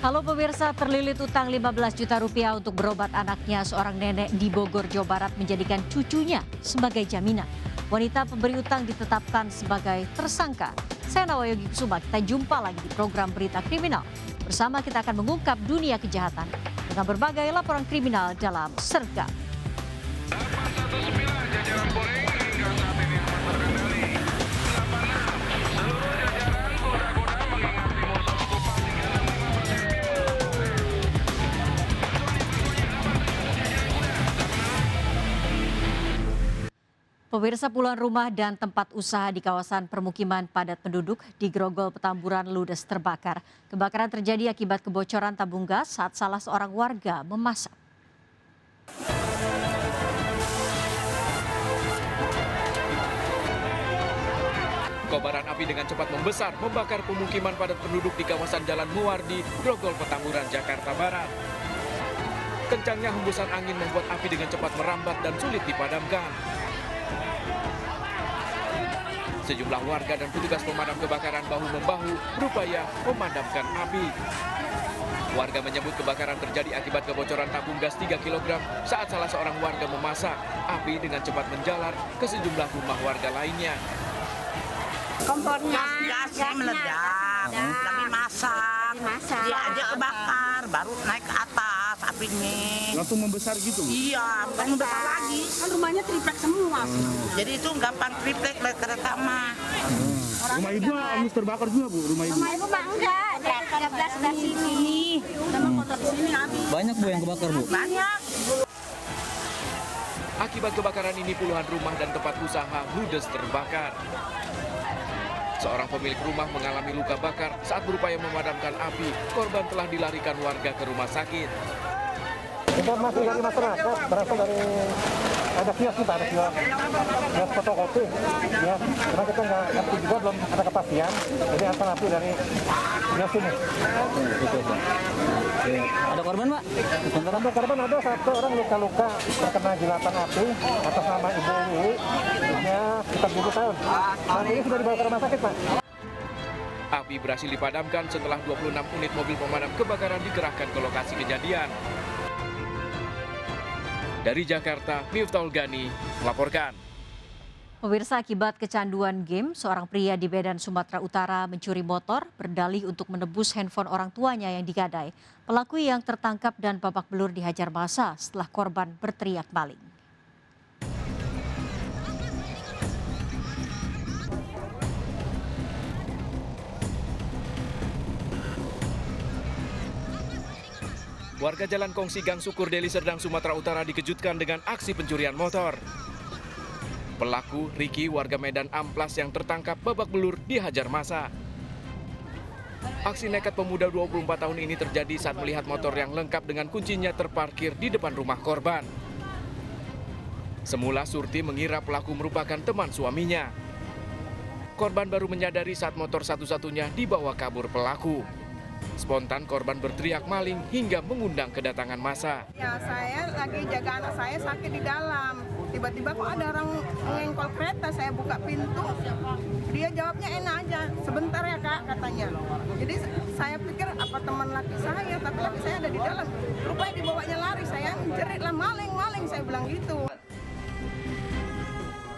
Halo pemirsa, terlilit utang 15 juta rupiah untuk berobat anaknya. Seorang nenek di Bogor, Jawa Barat menjadikan cucunya sebagai jaminan. Wanita pemberi utang ditetapkan sebagai tersangka. Saya Nawayogi Kusuma, kita jumpa lagi di program Berita Kriminal. Bersama kita akan mengungkap dunia kejahatan dengan berbagai laporan kriminal dalam Sergap. 819 jajaran Polri hingga saat ini aman terkendali. 86 seluruh jajaran Polda mengingat timur okupasi 65%. Pemirsa, puluhan rumah dan tempat usaha di kawasan permukiman padat penduduk di Grogol, Petamburan ludes terbakar. Kebakaran terjadi akibat kebocoran tabung gas saat salah seorang warga memasak. Kobaran api dengan cepat membesar, membakar pemukiman padat penduduk di kawasan Jalan Muwardi, Grogol, Petamburan, Jakarta Barat. Kencangnya hembusan angin membuat api dengan cepat merambat dan sulit dipadamkan. Sejumlah warga dan petugas pemadam kebakaran bahu-membahu berupaya memadamkan api. Warga menyebut kebakaran terjadi akibat kebocoran tabung gas 3 kg saat salah seorang warga memasak. Api dengan cepat menjalar ke sejumlah rumah warga lainnya. Kompornya gasnya meledak, lagi masak, dia aja kebakar, baru naik ke atas apinya. Langsung membesar gitu? Iya, bukan membesar lagi. Kan rumahnya triplek semua. Jadi itu gampang triplek kereta mah. Rumah ibu hangus terbakar juga, Bu? Rumah ibu? Rumah ibu mah enggak, ada 13 sebelah sini. Sama motor di sini habis. Banyak, Bu, yang kebakar, Bu? Banyak. Akibat kebakaran ini puluhan rumah dan tempat usaha ludes terbakar. Seorang pemilik rumah mengalami luka bakar saat berupaya memadamkan api. Korban telah dilarikan warga ke rumah sakit. Informasi dari masyarakat berasal dari ada kios kita, ada kios fotokopi, ya. Karena kita nggak ngerti juga, belum ada kepastian. Jadi asal api dari kios ini. Ada korban, Pak? Untuk korban ada satu orang luka-luka terkena jilatan api atas nama Ibu Wiwi, usia sekitar 7 tahun. Saat ini sudah dibawa ke rumah sakit, Pak. Api berhasil dipadamkan setelah 26 unit mobil pemadam kebakaran dikerahkan ke lokasi kejadian. Dari Jakarta, Miftahul Gani melaporkan. Pemirsa, akibat kecanduan game, seorang pria di Medan, Sumatera Utara mencuri motor berdalih untuk menebus handphone orang tuanya yang digadai. Pelaku yang tertangkap dan babak belur dihajar massa setelah korban berteriak maling. Warga Jalan Kongsi Gang Sukur, Deli Serdang, Sumatera Utara dikejutkan dengan aksi pencurian motor. Pelaku, Riki, warga Medan Amplas yang tertangkap babak belur dihajar massa. Aksi nekat pemuda 24 tahun ini terjadi saat melihat motor yang lengkap dengan kuncinya terparkir di depan rumah korban. Semula Surti mengira pelaku merupakan teman suaminya. Korban baru menyadari saat motor satu-satunya dibawa kabur pelaku. Spontan korban berteriak maling hingga mengundang kedatangan massa. Ya, saya lagi jaga anak saya sakit di dalam. Tiba-tiba kok ada orang ngengkol kereta, saya buka pintu. Dia jawabnya enak aja, sebentar ya Kak, katanya. Jadi saya pikir apa teman laki saya, tapi laki saya ada di dalam. Rupanya dibawanya lari, saya jerit lah maling, saya bilang gitu.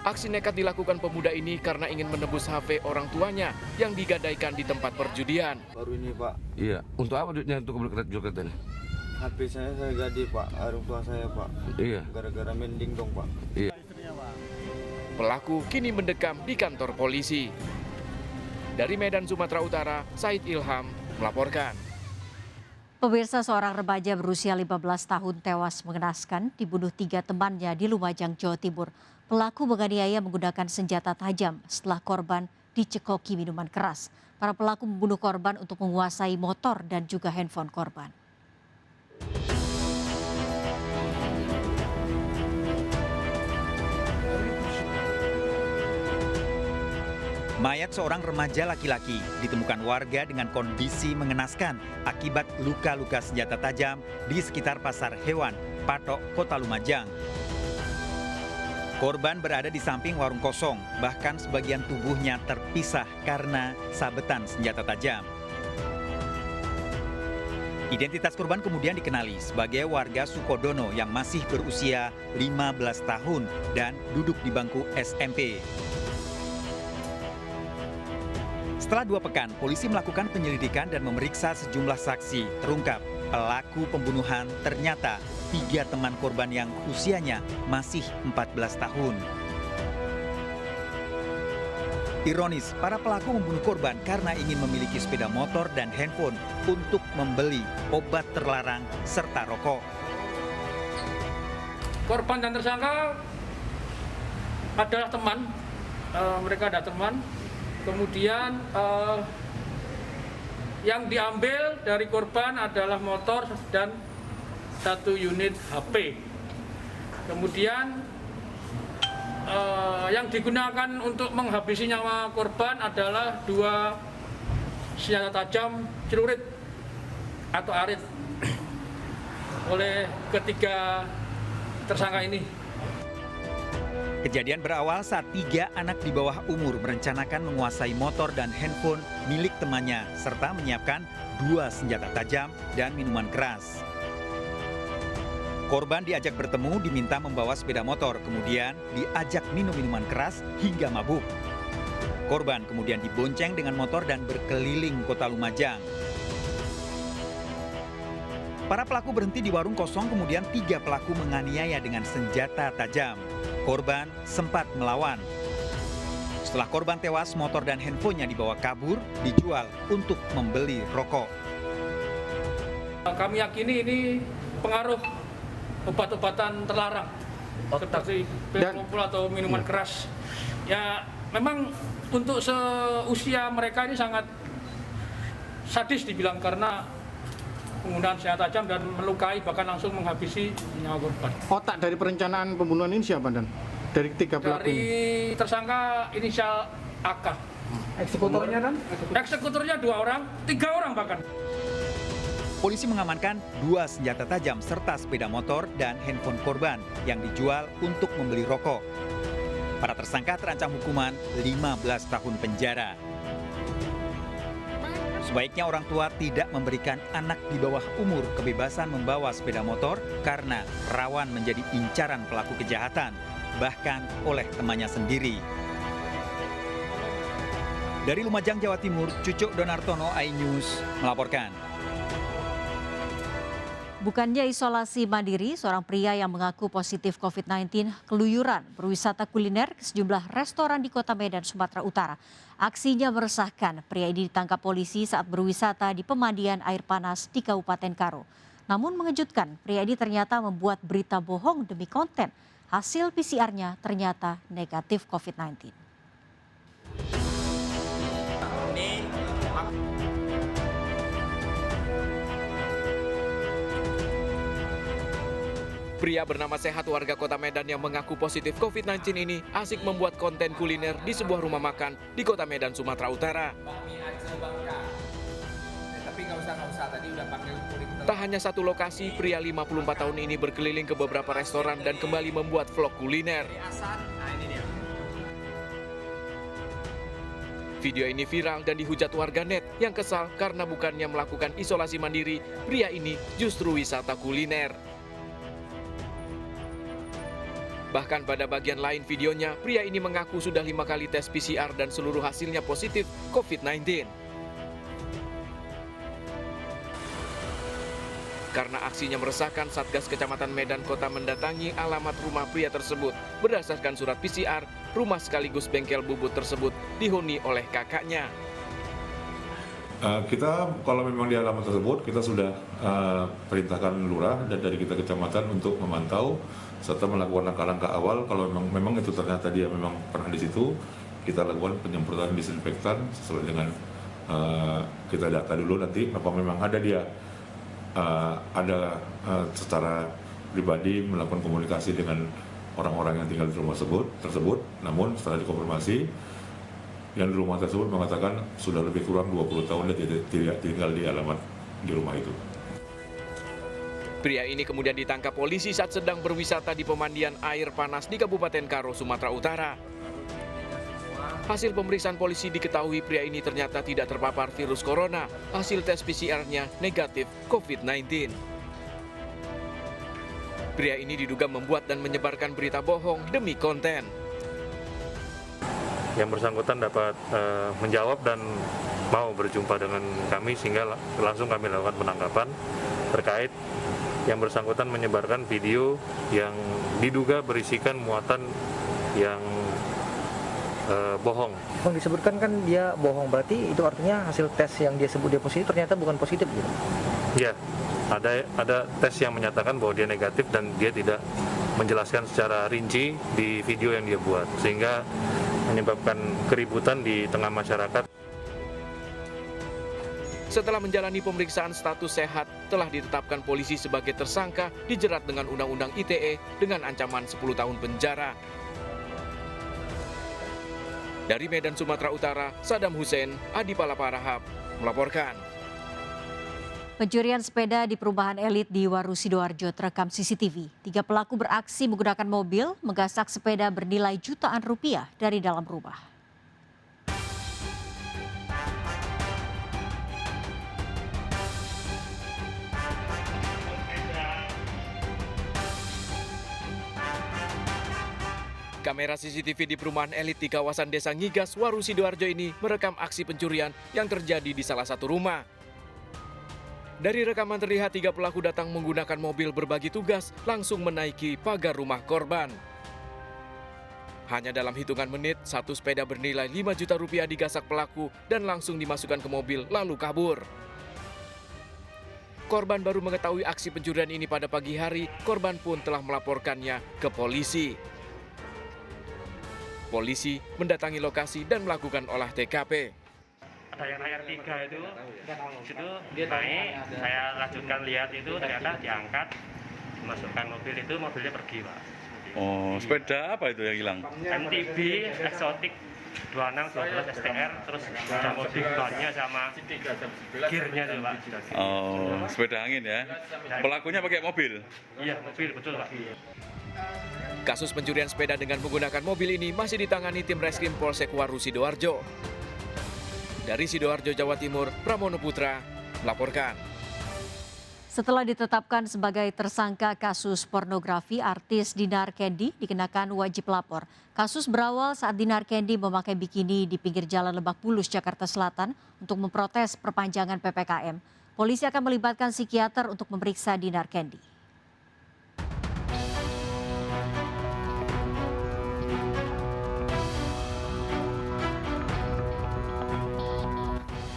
Aksi nekat dilakukan pemuda ini karena ingin menebus HP orang tuanya yang digadaikan di tempat perjudian. Baru ini Pak, Iya. Untuk apa duitnya untuk beli kereta ini? HP saya gade Pak, orang tua saya Pak. Iya. Gara-gara mending dong Pak. Iya. Pelaku kini mendekam di kantor polisi. Dari Medan, Sumatera Utara, Said Ilham melaporkan. Pemirsa, seorang remaja berusia 15 tahun tewas mengenaskan dibunuh 3 temannya di Lumajang, Jawa Timur. Pelaku menganiaya menggunakan senjata tajam setelah korban dicekoki minuman keras. Para pelaku membunuh korban untuk menguasai motor dan juga handphone korban. Mayat seorang remaja laki-laki ditemukan warga dengan kondisi mengenaskan akibat luka-luka senjata tajam di sekitar Pasar Hewan, Patok, Kota Lumajang. Korban berada di samping warung kosong, bahkan sebagian tubuhnya terpisah karena sabetan senjata tajam. Identitas korban kemudian dikenali sebagai warga Sukodono yang masih berusia 15 tahun dan duduk di bangku SMP. Setelah 2 pekan, polisi melakukan penyelidikan dan memeriksa sejumlah saksi. Terungkap, pelaku pembunuhan ternyata 3 teman korban yang usianya masih 14 tahun. Ironis, para pelaku membunuh korban karena ingin memiliki sepeda motor dan handphone untuk membeli obat terlarang serta rokok. Korban dan tersangka adalah teman, mereka ada teman. Kemudian yang diambil dari korban adalah motor dan 1 unit HP. Kemudian yang digunakan untuk menghabisi nyawa korban adalah 2 senjata tajam celurit atau arit oleh ketiga tersangka ini. Kejadian berawal saat 3 anak di bawah umur merencanakan menguasai motor dan handphone milik temannya serta menyiapkan 2 senjata tajam dan minuman keras. Korban diajak bertemu, diminta membawa sepeda motor, kemudian diajak minum minuman keras hingga mabuk. Korban kemudian dibonceng dengan motor dan berkeliling kota Lumajang. Para pelaku berhenti di warung kosong, kemudian 3 pelaku menganiaya dengan senjata tajam. Korban sempat melawan. Setelah korban tewas, motor dan handphonenya dibawa kabur, dijual untuk membeli rokok. Kami yakini ini pengaruh obat-obatan terlarang seperti pil kumpul atau minuman keras. Ya memang untuk seusia mereka ini sangat sadis dibilang karena penggunaan senjata tajam dan melukai bahkan langsung menghabisi nyawa korban. Otak dari perencanaan pembunuhan ini siapa, Dan? Dari 3 pelaku Dari ini? tersangka inisial AK. Eksekutornya, Dan? Eksekutornya 2 orang, 3 orang bahkan. Polisi mengamankan 2 senjata tajam serta sepeda motor dan handphone korban yang dijual untuk membeli rokok. Para tersangka terancam hukuman 15 tahun penjara. Sebaiknya orang tua tidak memberikan anak di bawah umur kebebasan membawa sepeda motor karena rawan menjadi incaran pelaku kejahatan, bahkan oleh temannya sendiri. Dari Lumajang, Jawa Timur, Cucuk Donartono, iNews melaporkan. Bukannya isolasi mandiri, seorang pria yang mengaku positif COVID-19 keluyuran berwisata kuliner ke sejumlah restoran di Kota Medan, Sumatera Utara. Aksinya meresahkan. Pria ini ditangkap polisi saat berwisata di pemandian air panas di Kabupaten Karo. Namun mengejutkan, pria ini ternyata membuat berita bohong demi konten. Hasil PCR-nya ternyata negatif COVID-19. Pria bernama Sehat warga Kota Medan yang mengaku positif COVID-19 ini asik membuat konten kuliner di sebuah rumah makan di Kota Medan, Sumatera Utara. Tak hanya satu lokasi, pria 54 tahun ini berkeliling ke beberapa restoran dan kembali membuat vlog kuliner. Video ini viral dan dihujat warganet yang kesal karena bukannya melakukan isolasi mandiri, pria ini justru wisata kuliner. Bahkan pada bagian lain videonya, pria ini mengaku sudah 5 kali tes PCR dan seluruh hasilnya positif COVID-19. Karena aksinya meresahkan, Satgas Kecamatan Medan Kota mendatangi alamat rumah pria tersebut. Berdasarkan surat PCR, rumah sekaligus bengkel bubut tersebut dihuni oleh kakaknya. Kita kalau memang di alamat tersebut, kita sudah perintahkan lurah dan dari kita kecamatan untuk memantau serta melakukan langkah-langkah awal. Kalau memang itu ternyata dia memang pernah di situ, kita lakukan penyemprotan disinfektan sesuai dengan kita data dulu nanti apa memang ada dia secara pribadi melakukan komunikasi dengan orang-orang yang tinggal di rumah tersebut. Namun setelah dikonfirmasi, yang di rumah tersebut mengatakan sudah lebih kurang 20 tahun dia tidak tinggal di alamat di rumah itu. Pria ini kemudian ditangkap polisi saat sedang berwisata di pemandian air panas di Kabupaten Karo, Sumatera Utara. Hasil pemeriksaan polisi diketahui pria ini ternyata tidak terpapar virus corona. Hasil tes PCR-nya negatif COVID-19. Pria ini diduga membuat dan menyebarkan berita bohong demi konten. Yang bersangkutan dapat menjawab dan mau berjumpa dengan kami sehingga langsung kami lakukan penangkapan terkait yang bersangkutan menyebarkan video yang diduga berisikan muatan yang bohong. Yang disebutkan kan dia bohong, berarti itu artinya hasil tes yang dia sebut dia positif ternyata bukan positif gitu? Ya, ada tes yang menyatakan bahwa dia negatif dan dia tidak menjelaskan secara rinci di video yang dia buat, sehingga menyebabkan keributan di tengah masyarakat. Setelah menjalani pemeriksaan status sehat, telah ditetapkan polisi sebagai tersangka dijerat dengan Undang-Undang ITE dengan ancaman 10 tahun penjara. Dari Medan, Sumatera Utara, Saddam Hussein, Adi Palaparahap, melaporkan. Pencurian sepeda di perumahan elit di Waru Sidoarjo terekam CCTV. 3 pelaku beraksi menggunakan mobil, menggasak sepeda bernilai jutaan rupiah dari dalam rumah. Kamera CCTV di perumahan elit di kawasan Desa Ngigas, Waru Sidoarjo ini merekam aksi pencurian yang terjadi di salah satu rumah. Dari rekaman terlihat 3 pelaku datang menggunakan mobil berbagi tugas langsung menaiki pagar rumah korban. Hanya dalam hitungan menit, satu sepeda bernilai 5 juta rupiah digasak pelaku dan langsung dimasukkan ke mobil lalu kabur. Korban baru mengetahui aksi pencurian ini pada pagi hari, korban pun telah melaporkannya ke polisi. Polisi mendatangi lokasi dan melakukan olah TKP. Ada yang naik R3 itu naik, saya lanjutkan lihat itu ternyata diangkat, dimasukkan mobil itu, mobilnya pergi, Pak. Oh, sepeda apa itu yang hilang? MTB Exotic 2612 STR, terus ada mobil bannya sama gearnya tuh, Pak. Oh, sepeda angin ya? Pelakunya pakai mobil? Iya, mobil, betul, Pak. Kasus pencurian sepeda dengan menggunakan mobil ini masih ditangani tim Reskrim Polsek Waru Sidoarjo. Dari Sidoarjo, Jawa Timur, Pramono Putra melaporkan. Setelah ditetapkan sebagai tersangka kasus pornografi, artis Dinar Kendi dikenakan wajib lapor. Kasus berawal saat Dinar Kendi memakai bikini di pinggir jalan Lebak Bulus, Jakarta Selatan untuk memprotes perpanjangan PPKM. Polisi akan melibatkan psikiater untuk memeriksa Dinar Kendi.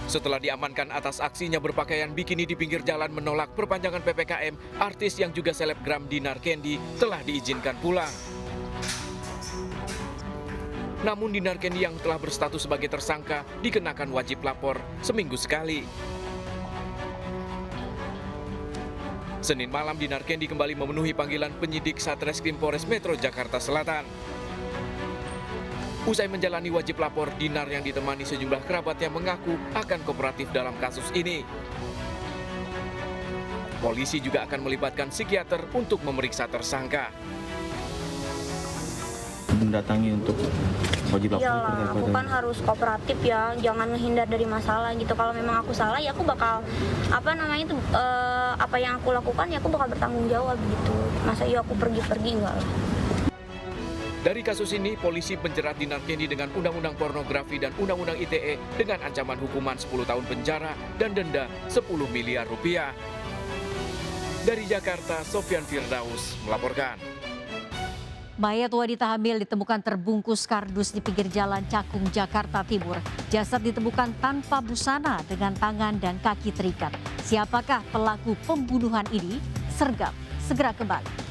Setelah diamankan atas aksinya berpakaian bikini di pinggir jalan menolak perpanjangan PPKM, artis yang juga selebgram Dinar Kendi telah diizinkan pulang. Namun Dinar Kendi yang telah berstatus sebagai tersangka dikenakan wajib lapor seminggu sekali. Senin malam Dinar Kendi kembali memenuhi panggilan penyidik Satreskrim Polres Metro Jakarta Selatan. Usai menjalani wajib lapor, Dinar yang ditemani sejumlah kerabatnya mengaku akan kooperatif dalam kasus ini. Polisi juga akan melibatkan psikiater untuk memeriksa tersangka. Mendatangi untuk wajib lapor. Iyalah, aku kan harus kooperatif ya, jangan menghindar dari masalah gitu. Kalau memang aku salah ya aku bakal apa yang aku lakukan ya aku bakal bertanggung jawab gitu. Masa iya aku pergi-pergi enggak lah. Dari kasus ini, polisi menjerat Dinar Kendi dengan Undang-Undang Pornografi dan Undang-Undang ITE dengan ancaman hukuman 10 tahun penjara dan denda 10 miliar rupiah. Dari Jakarta, Sofyan Firdaus melaporkan. Mayat wanita hamil ditemukan terbungkus kardus di pinggir jalan Cakung, Jakarta Timur. Jasad ditemukan tanpa busana dengan tangan dan kaki terikat. Siapakah pelaku pembunuhan ini? Sergap segera kembali.